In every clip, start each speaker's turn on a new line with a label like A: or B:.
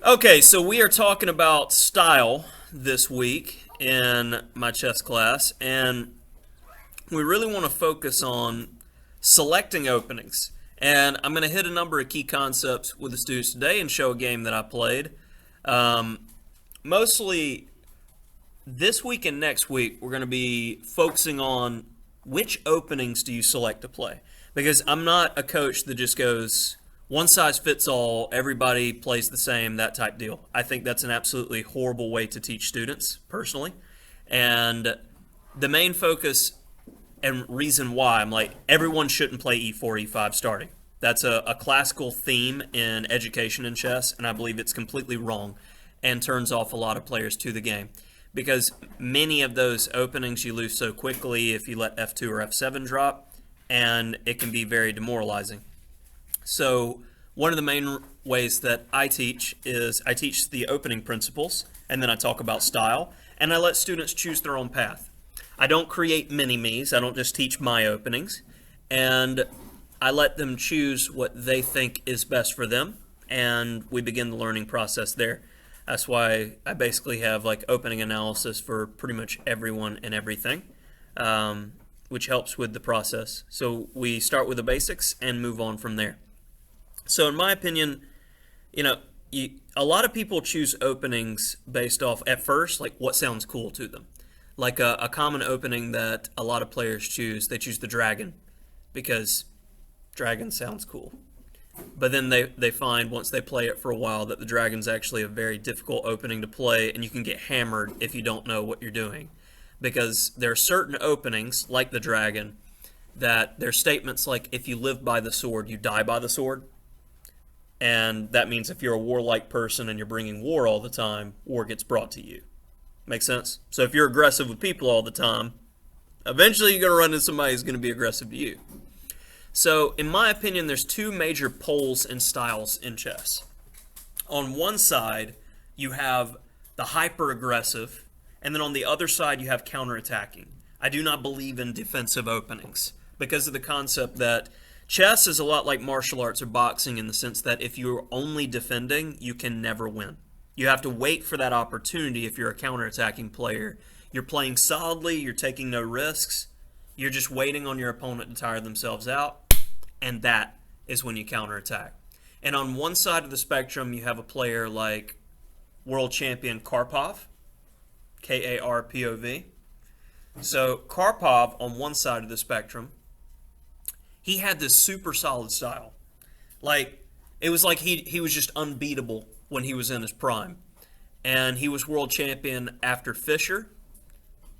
A: Okay, so we are talking about style this week in my chess class, and we really want to focus on selecting openings. And I'm going to hit a number of key concepts with the students today and show a game that I played. Mostly this week and next week, we're going to be focusing on which openings do you select to play. Because I'm not a coach that just goes, one size fits all, everybody plays the same, that type deal. I think that's an absolutely horrible way to teach students, personally. And the main focus and reason why I'm like, everyone shouldn't play e4, e5 starting. That's a classical theme in education in chess, and I believe it's completely wrong and turns off a lot of players to the game. Because many of those openings you lose so quickly if you let f2 or f7 drop, and it can be very demoralizing. So one of the main ways that I teach is I teach the opening principles, and then I talk about style, and I let students choose their own path. I don't create mini-me's, I don't just teach my openings, and I let them choose what they think is best for them, and we begin the learning process there. That's why I basically have like opening analysis for pretty much everyone and everything, which helps with the process. So we start with the basics and move on from there. So in my opinion, a lot of people choose openings based off, at first, like what sounds cool to them. Like a common opening that a lot of players choose, they choose the dragon because dragon sounds cool. But then they find once they play it for a while that the dragon's actually a very difficult opening to play, and you can get hammered if you don't know what you're doing. Because there are certain openings, like the dragon, that there's statements like, if you live by the sword, you die by the sword. And that means if you're a warlike person and you're bringing war all the time, war gets brought to you. Make sense? So if you're aggressive with people all the time, eventually you're going to run into somebody who's going to be aggressive to you. So in my opinion, there's two major poles and styles in chess. On one side, you have the hyper-aggressive, and then on the other side, you have counter-attacking. I do not believe in defensive openings because of the concept that chess is a lot like martial arts or boxing in the sense that if you're only defending, you can never win. You have to wait for that opportunity if you're a counterattacking player. You're playing solidly, you're taking no risks, you're just waiting on your opponent to tire themselves out, and that is when you counterattack. And on one side of the spectrum, you have a player like world champion Karpov, K-A-R-P-O-V. So Karpov, on one side of the spectrum, he had this super solid style. Like, it was like he was just unbeatable when he was in his prime. And he was world champion after Fischer.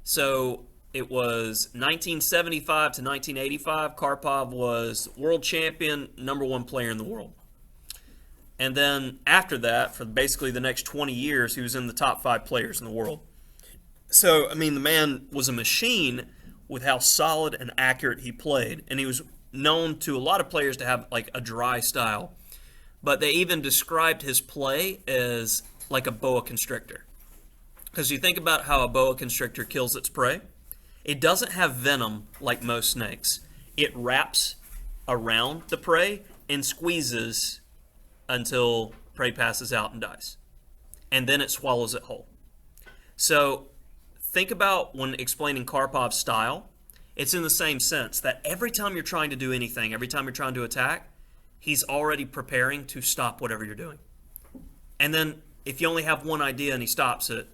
A: So it was 1975 to 1985. Karpov was world champion, #1 player in the world. And then after that, for basically the next 20 years, he was in the top 5 players in the world. So, I mean, the man was a machine with how solid and accurate he played. And he was known to a lot of players to have like a dry style, but they even described his play as like a boa constrictor. Because you think about how a boa constrictor kills its prey, it doesn't have venom like most snakes. It wraps around the prey and squeezes until prey passes out and dies, and then it swallows it whole. So think about when explaining Karpov's style, it's in the same sense that every time you're trying to do anything, every time you're trying to attack, he's already preparing to stop whatever you're doing. And then if you only have one idea and he stops it,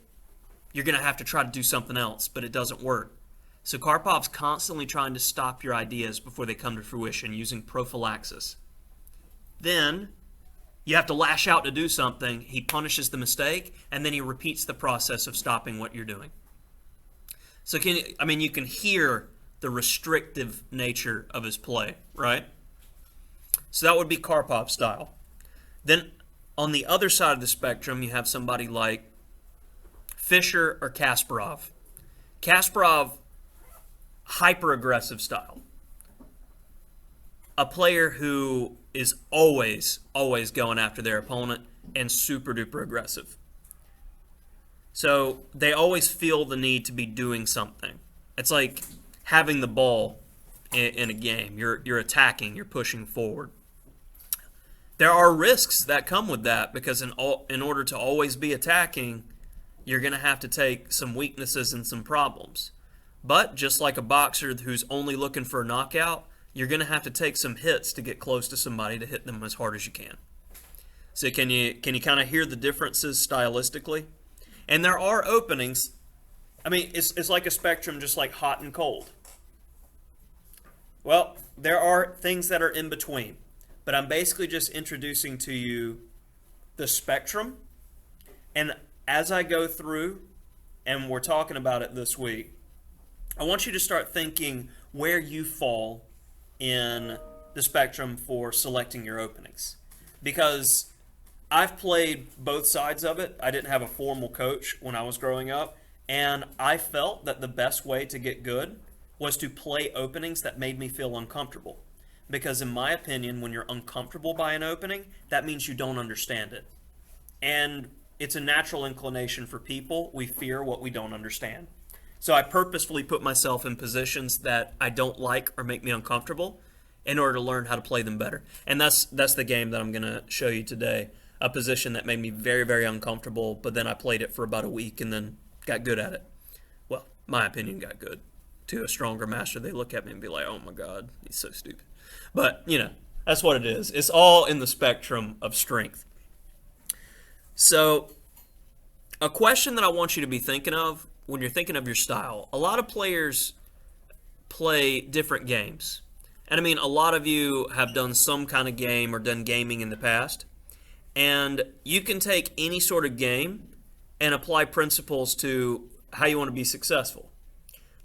A: you're going to have to try to do something else, but it doesn't work. So Karpov's constantly trying to stop your ideas before they come to fruition using prophylaxis. Then you have to lash out to do something, he punishes the mistake, and then he repeats the process of stopping what you're doing. So you can hear the restrictive nature of his play, right? So that would be Karpov style. Then on the other side of the spectrum, you have somebody like Fischer or Kasparov. Kasparov, hyper-aggressive style. A player who is always going after their opponent and super-duper aggressive. So they always feel the need to be doing something. It's like having the ball in a game. You're attacking, you're pushing forward. there are risks that come with that because in order to always be attacking, you're going to have to take some weaknesses and some problems. But just like a boxer who's only looking for a knockout, you're going to have to take some hits to get close to somebody to hit them as hard as you can. So can you kind of hear the differences stylistically? And there are openings. I mean, it's like a spectrum, just like hot and cold. Well, there are things that are in between. But I'm basically just introducing to you the spectrum. And as I go through, and we're talking about it this week, I want you to start thinking where you fall in the spectrum for selecting your openings. Because I've played both sides of it. I didn't have a formal coach when I was growing up. And I felt that the best way to get good was to play openings that made me feel uncomfortable. Because in my opinion, when you're uncomfortable by an opening, that means you don't understand it. And it's a natural inclination for people. We fear what we don't understand. So I purposefully put myself in positions that I don't like or make me uncomfortable in order to learn how to play them better. And that's the game that I'm going to show you today. A position that made me very, very uncomfortable, but then I played it for about a week and then got good at it. Well, my opinion got good. To a stronger master, they look at me and be like, oh my God, he's so stupid. But, that's what it is. It's all in the spectrum of strength. So, a question that I want you to be thinking of when you're thinking of your style, a lot of players play different games. And I mean, a lot of you have done some kind of game or done gaming in the past. And you can take any sort of game and apply principles to how you want to be successful.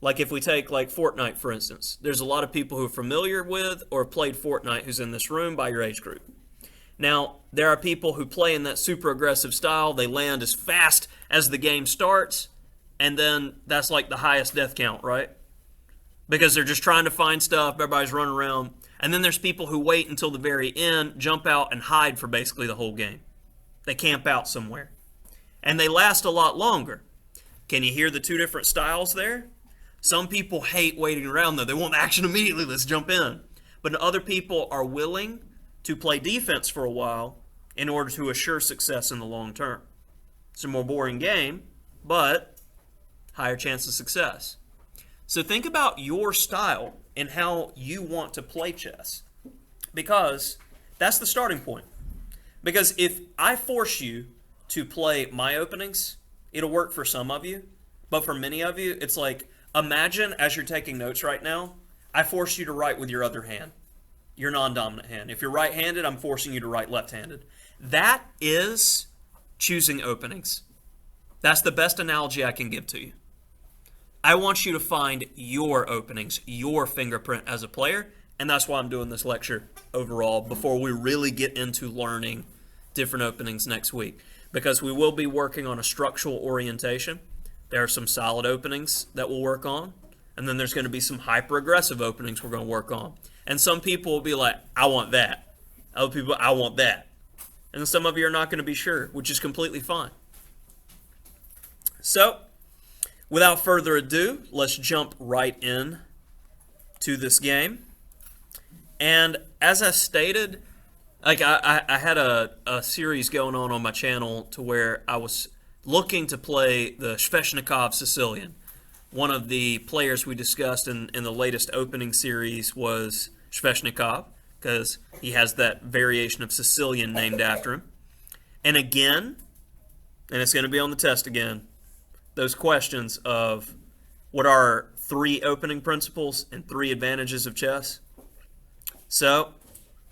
A: Like if we take like Fortnite, for instance, there's a lot of people who are familiar with or played Fortnite who's in this room by your age group. Now, there are people who play in that super aggressive style. They land as fast as the game starts, and then that's like the highest death count, right? Because they're just trying to find stuff, everybody's running around. And then there's people who wait until the very end, jump out, and hide for basically the whole game. They camp out somewhere. And they last a lot longer. Can you hear the two different styles there? Some people hate waiting around, though. They want action immediately. Let's jump in. But other people are willing to play defense for a while in order to assure success in the long term. It's a more boring game, but higher chance of success. So think about your style and how you want to play chess, because that's the starting point. Because if I force you to play my openings, it'll work for some of you, but for many of you, it's like, imagine as you're taking notes right now, I force you to write with your other hand, your non-dominant hand. If you're right-handed, I'm forcing you to write left-handed. That is choosing openings. That's the best analogy I can give to you. I want you to find your openings, your fingerprint as a player, and that's why I'm doing this lecture overall before we really get into learning different openings next week, because we will be working on a structural orientation. There are some solid openings that we'll work on, and then there's going to be some hyper-aggressive openings we're going to work on. And some people will be like, I want that. Other people, I want that. And some of you are not going to be sure, which is completely fine. So, without further ado, let's jump right in to this game. And as I stated, like I had a series going on my channel to where I was looking to play the Sveshnikov Sicilian. One of the players we discussed in the latest opening series was Sveshnikov, because he has that variation of Sicilian named after him. And again, and it's going to be on the test again, those questions of what are 3 opening principles and 3 advantages of chess. So,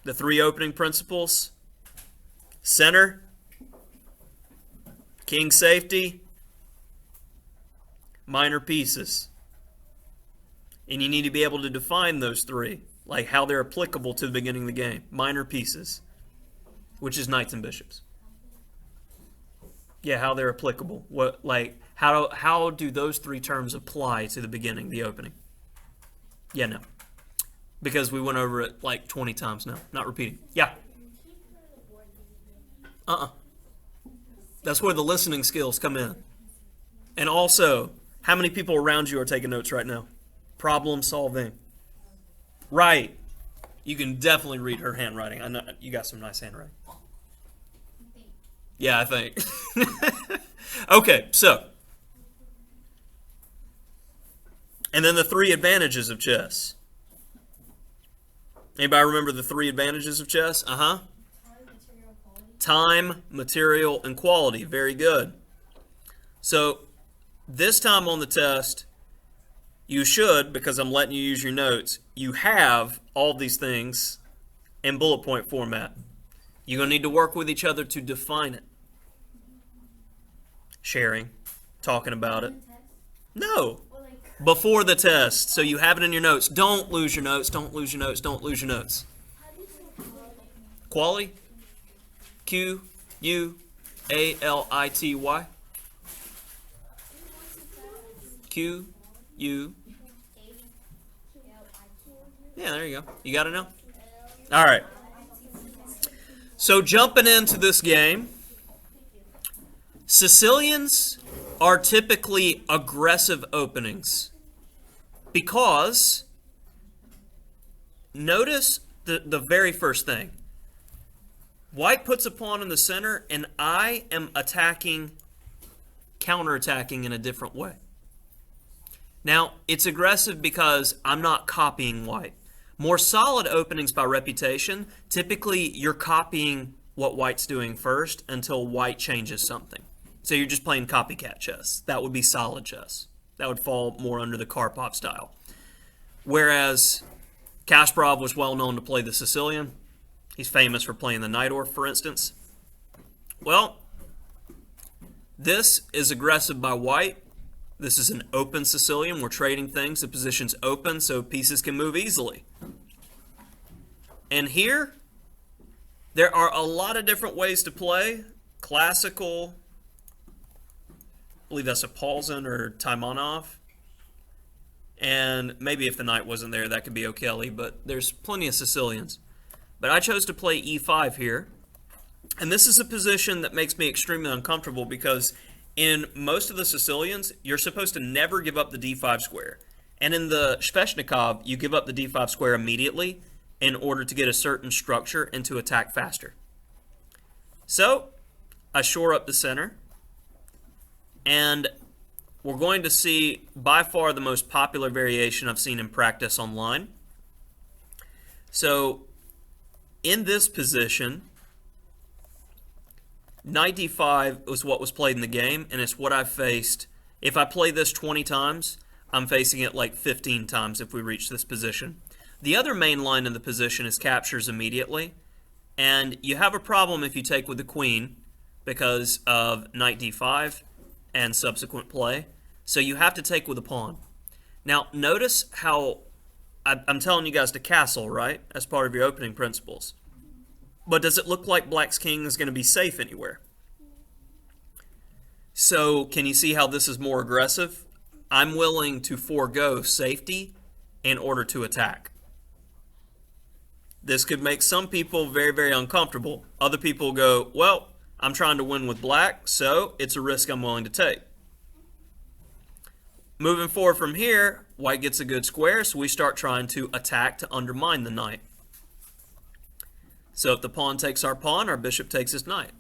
A: the 3 opening principles: center, king safety, minor pieces. And you need to be able to define those 3, like how they're applicable to the beginning of the game. Minor pieces, which is knights and bishops. Yeah, how they're applicable. What, like, how do those 3 terms apply to the beginning, the opening? Yeah, no. Because we went over it like 20 times now. Not repeating. Yeah. That's where the listening skills come in. And also, how many people around you are taking notes right now? Problem solving. Right. You can definitely read her handwriting. I know you got some nice handwriting. Yeah, I think. Okay, so. And then the 3 advantages of chess. Anybody remember the 3 advantages of chess? Uh-huh. Time, material, and quality. Very good. So this time on the test, you should, because I'm letting you use your notes, you have all these things in bullet point format. You're going to need to work with each other to define it. Sharing, talking about it. No. Before the test. So you have it in your notes. Don't lose your notes. Don't lose your notes. Don't lose your notes. Quality. Q-U-A-L-I-T-Y. Q-U. Yeah, there you go. You got it now? All right. So jumping into this game, Sicilians are typically aggressive openings because notice the very first thing. White puts a pawn in the center, and I am attacking, counterattacking in a different way. Now, it's aggressive because I'm not copying white. More solid openings by reputation, typically you're copying what white's doing first until white changes something. So you're just playing copycat chess. That would be solid chess. That would fall more under the Karpov style. Whereas Kasparov was well known to play the Sicilian. He's famous for playing the Najdorf, for instance. Well, this is aggressive by white. This is an open Sicilian. We're trading things. The position's open, so pieces can move easily. And here, there are a lot of different ways to play. Classical, I believe that's a Paulsen or Taimanov. And maybe if the knight wasn't there, that could be O'Kelly, but there's plenty of Sicilians. But I chose to play e5 here. And this is a position that makes me extremely uncomfortable because in most of the Sicilians, you're supposed to never give up the d5 square. And in the Sveshnikov, you give up the d5 square immediately in order to get a certain structure and to attack faster. So, I shore up the center. And we're going to see by far the most popular variation I've seen in practice online. So, in this position, knight d5 was what was played in the game, and it's what I've faced. If I play this 20 times, I'm facing it like 15 times if we reach this position. The other main line in the position is captures immediately, and you have a problem if you take with the queen because of knight d5 and subsequent play. So you have to take with a pawn. Now, notice how I'm telling you guys to castle, right? As part of your opening principles. But does it look like black's king is going to be safe anywhere? So can you see how this is more aggressive? I'm willing to forego safety in order to attack. This could make some people very, very uncomfortable. Other people go, well, I'm trying to win with black, so it's a risk I'm willing to take. Moving forward from here, white gets a good square, so we start trying to attack to undermine the knight. So if the pawn takes our pawn, our bishop takes his knight.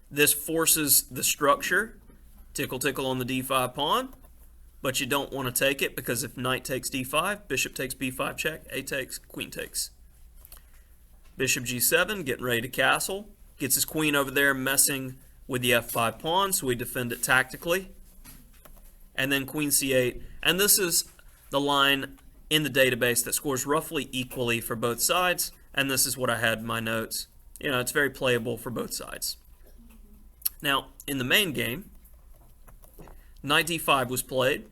A: This forces the structure, tickle tickle on the d5 pawn, but you don't want to take it because if knight takes d5, bishop takes b5 check, a takes, queen takes. Bishop g7, getting ready to castle, gets his queen over there messing with the f5 pawn, so we defend it tactically. And then queen c8, and this is the line in the database that scores roughly equally for both sides, and this is what I had in my notes. You know, it's very playable for both sides. Now, in the main game, knight d5 was played,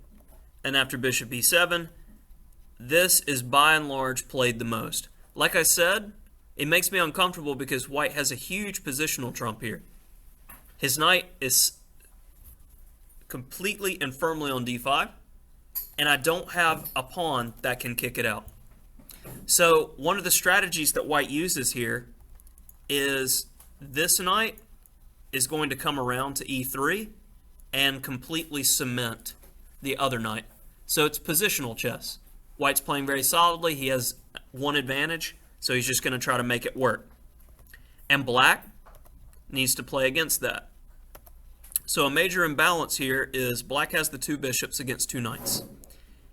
A: and after bishop e7, this is by and large played the most. Like I said, it makes me uncomfortable because white has a huge positional trump here. His knight is completely and firmly on d5, and I don't have a pawn that can kick it out. So one of the strategies that white uses here is this knight is going to come around to e3 and completely cement the other knight. So it's positional chess. White's playing very solidly. He has one advantage, so he's just going to try to make it work. And black needs to play against that. So a major imbalance here is black has the 2 bishops against 2 knights.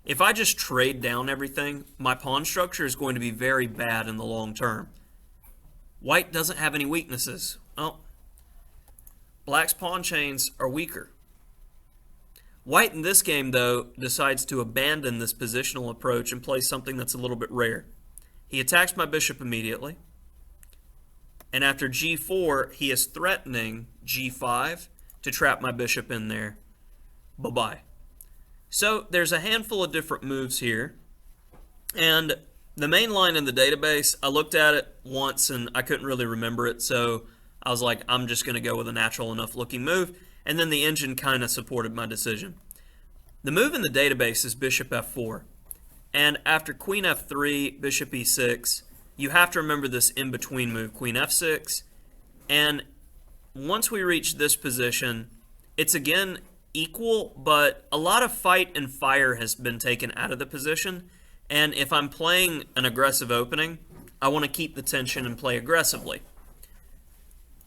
A: If I just trade down everything, my pawn structure is going to be very bad in the long term. White doesn't have any weaknesses. Well, black's pawn chains are weaker. White in this game, though, decides to abandon this positional approach and play something that's a little bit rare. He attacks my bishop immediately. And after g4, he is threatening g5 to trap my bishop in there. Bye-bye. So there's a handful of different moves here. And the main line in the database, I looked at it once and I couldn't really remember it. So I was like, I'm just going to go with a natural enough looking move. And then the engine kind of supported my decision. The move in the database is bishop f4. And after queen f3, bishop e6, you have to remember this in-between move, queen f6. And once we reach this position, it's again equal, but a lot of fight and fire has been taken out of the position. And if I'm playing an aggressive opening, I want to keep the tension and play aggressively.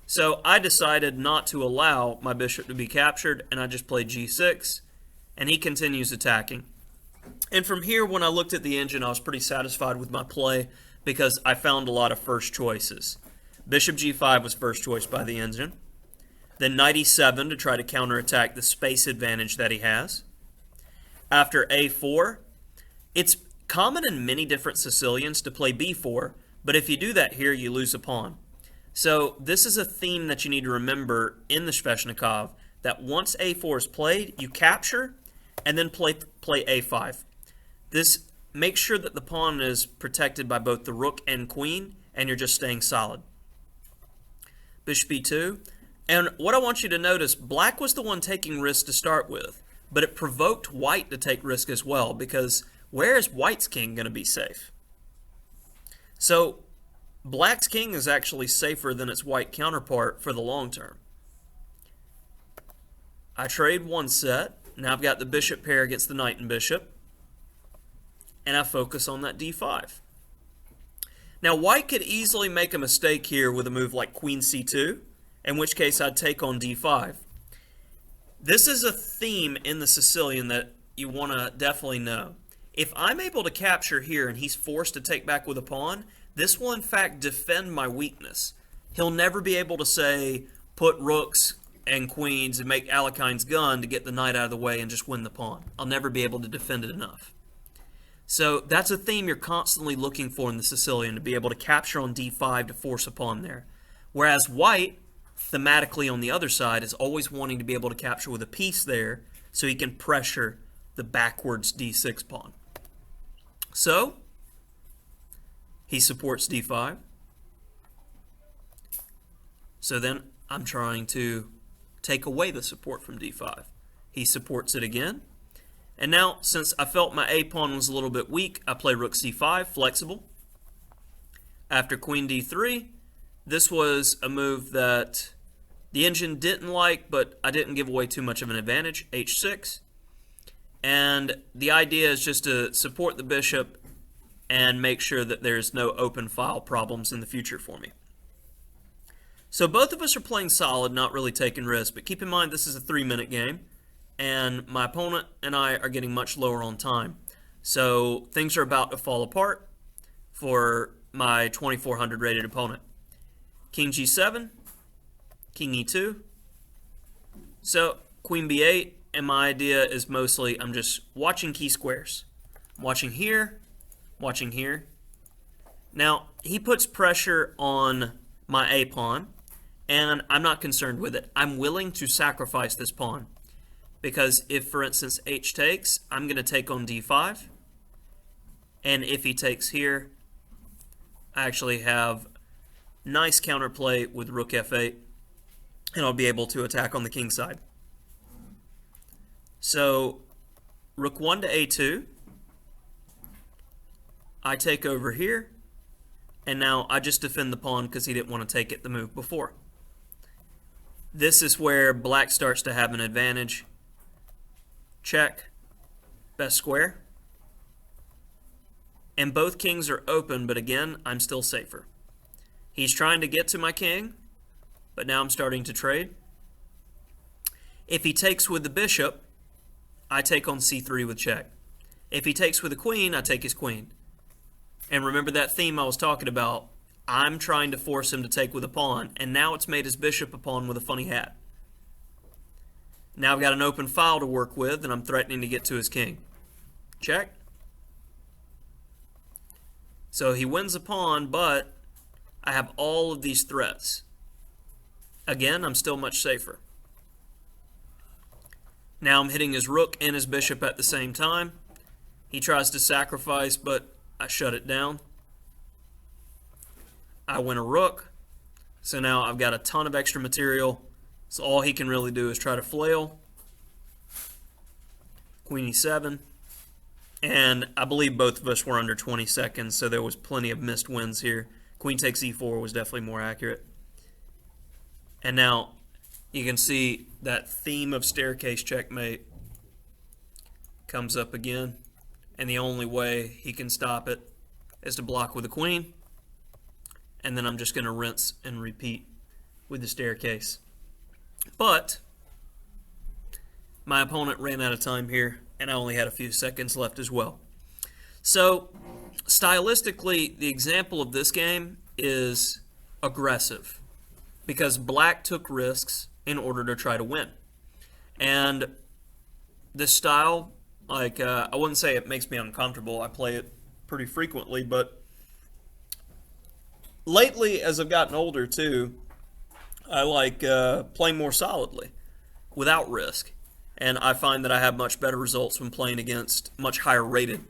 A: So I decided not to allow my bishop to be captured, and I just played g6, and he continues attacking. And from here, when I looked at the engine, I was pretty satisfied with my play because I found a lot of first choices. Bishop g5 was first choice by the engine. Then knight e7 to try to counterattack the space advantage that he has. After a4, it's common in many different Sicilians to play b4, but if you do that here, you lose a pawn. So this is a theme that you need to remember in the Sveshnikov, that once a4 is played, you capture and then play a5. This makes sure that the pawn is protected by both the rook and queen, and you're just staying solid. Bishop e2. And what I want you to notice, black was the one taking risk to start with, but it provoked white to take risk as well, because where is white's king going to be safe? So black's king is actually safer than its white counterpart for the long term. I trade one set. Now I've got the bishop pair against the knight and bishop. And I focus on that d5. Now white could easily make a mistake here with a move like queen c2, in which case I'd take on d5. This is a theme in the Sicilian that you want to definitely know. If I'm able to capture here and he's forced to take back with a pawn, this will in fact defend my weakness. He'll never be able to say, put rooks and queens and make Alekine's gun to get the knight out of the way and just win the pawn. I'll never be able to defend it enough. So that's a theme you're constantly looking for in the Sicilian, to be able to capture on d5 to force a pawn there. Whereas white, thematically on the other side, is always wanting to be able to capture with a piece there so he can pressure the backwards d6 pawn. So he supports d5. So then I'm trying to take away the support from d5. He supports it again. And now, since I felt my a pawn was a little bit weak, I play rook c5, flexible. After queen d3, this was a move that the engine didn't like, but I didn't give away too much of an advantage, h6. And the idea is just to support the bishop and make sure that there's no open file problems in the future for me. So both of us are playing solid, not really taking risks, but keep in mind this is a 3-minute game, and my opponent and I are getting much lower on time. So things are about to fall apart for my 2400 rated opponent. King g7, king e2. So queen b8, and my idea is mostly I'm just watching key squares. I'm watching here, watching here. Now, he puts pressure on my a pawn, and I'm not concerned with it. I'm willing to sacrifice this pawn, because if, for instance, h takes, I'm going to take on d5, and if he takes here, I actually have nice counterplay with rook f8, and I'll be able to attack on the king side. So rook 1 to a2, I take over here, and now I just defend the pawn because he didn't want to take it the move before. This is where black starts to have an advantage. Check, best square. and both kings are open, but again, I'm still safer. He's trying to get to my king, but now I'm starting to trade. If he takes with the bishop, I take on c3 with check. If he takes with the queen, I take his queen. And remember that theme I was talking about? I'm trying to force him to take with a pawn, and now it's made his bishop a pawn with a funny hat. Now I've got an open file to work with, and I'm threatening to get to his king. Check. So he wins a pawn, but I have all of these threats. Again, I'm still much safer. Now I'm hitting his rook and his bishop at the same time. He tries to sacrifice, but I shut it down. I win a rook. So now I've got a ton of extra material. So all he can really do is try to flail. Queen e7. And I believe both of us were under 20 seconds, so there was plenty of missed wins here. Queen takes e4 was definitely more accurate. And now you can see that theme of staircase checkmate comes up again. And the only way he can stop it is to block with the queen. And then I'm just going to rinse and repeat with the staircase. But my opponent ran out of time here, and I only had a few seconds left as well. So stylistically, the example of this game is aggressive because black took risks in order to try to win. And this style, I wouldn't say it makes me uncomfortable. I play it pretty frequently, but lately, as I've gotten older too, I like playing more solidly without risk. And I find that I have much better results when playing against much higher rated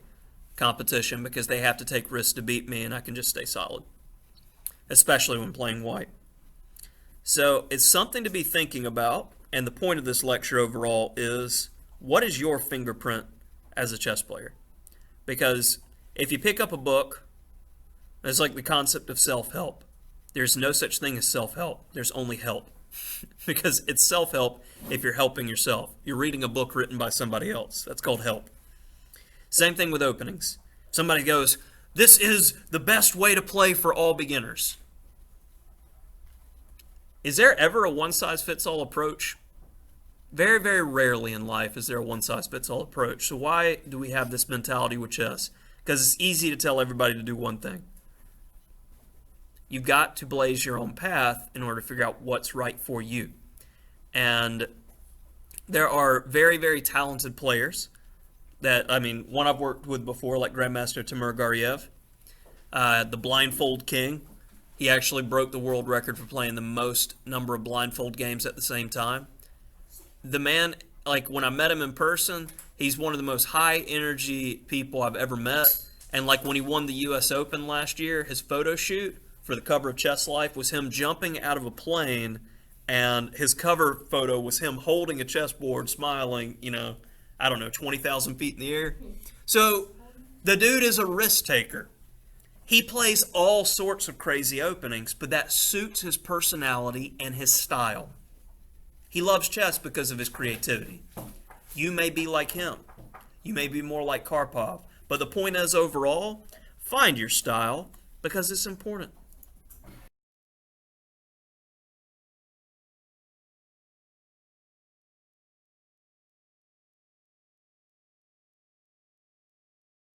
A: competition because they have to take risks to beat me and I can just stay solid, especially when playing white. So it's something to be thinking about, and the point of this lecture overall is, what is your fingerprint as a chess player? Because if you pick up a book, it's like the concept of self-help. There's no such thing as self-help. There's only help. Because it's self-help if you're helping yourself. You're reading a book written by somebody else. That's called help. Same thing with openings. Somebody goes, this is the best way to play for all beginners. Is there ever a one-size-fits-all approach? Very, very rarely in life is there a one-size-fits-all approach. So why do we have this mentality with chess? Because it's easy to tell everybody to do one thing. You've got to blaze your own path in order to figure out what's right for you. And there are very, very talented players that, one I've worked with before, like Grandmaster Timur Gariev, the Blindfold King. He actually broke the world record for playing the most number of blindfold games at the same time. The man, when I met him in person, he's one of the most high-energy people I've ever met. And when he won the U.S. Open last year, his photo shoot for the cover of Chess Life was him jumping out of a plane, and his cover photo was him holding a chessboard, smiling, 20,000 feet in the air. So the dude is a risk taker. He plays all sorts of crazy openings, but that suits his personality and his style. He loves chess because of his creativity. You may be like him. You may be more like Karpov. But the point is, overall, find your style because it's important.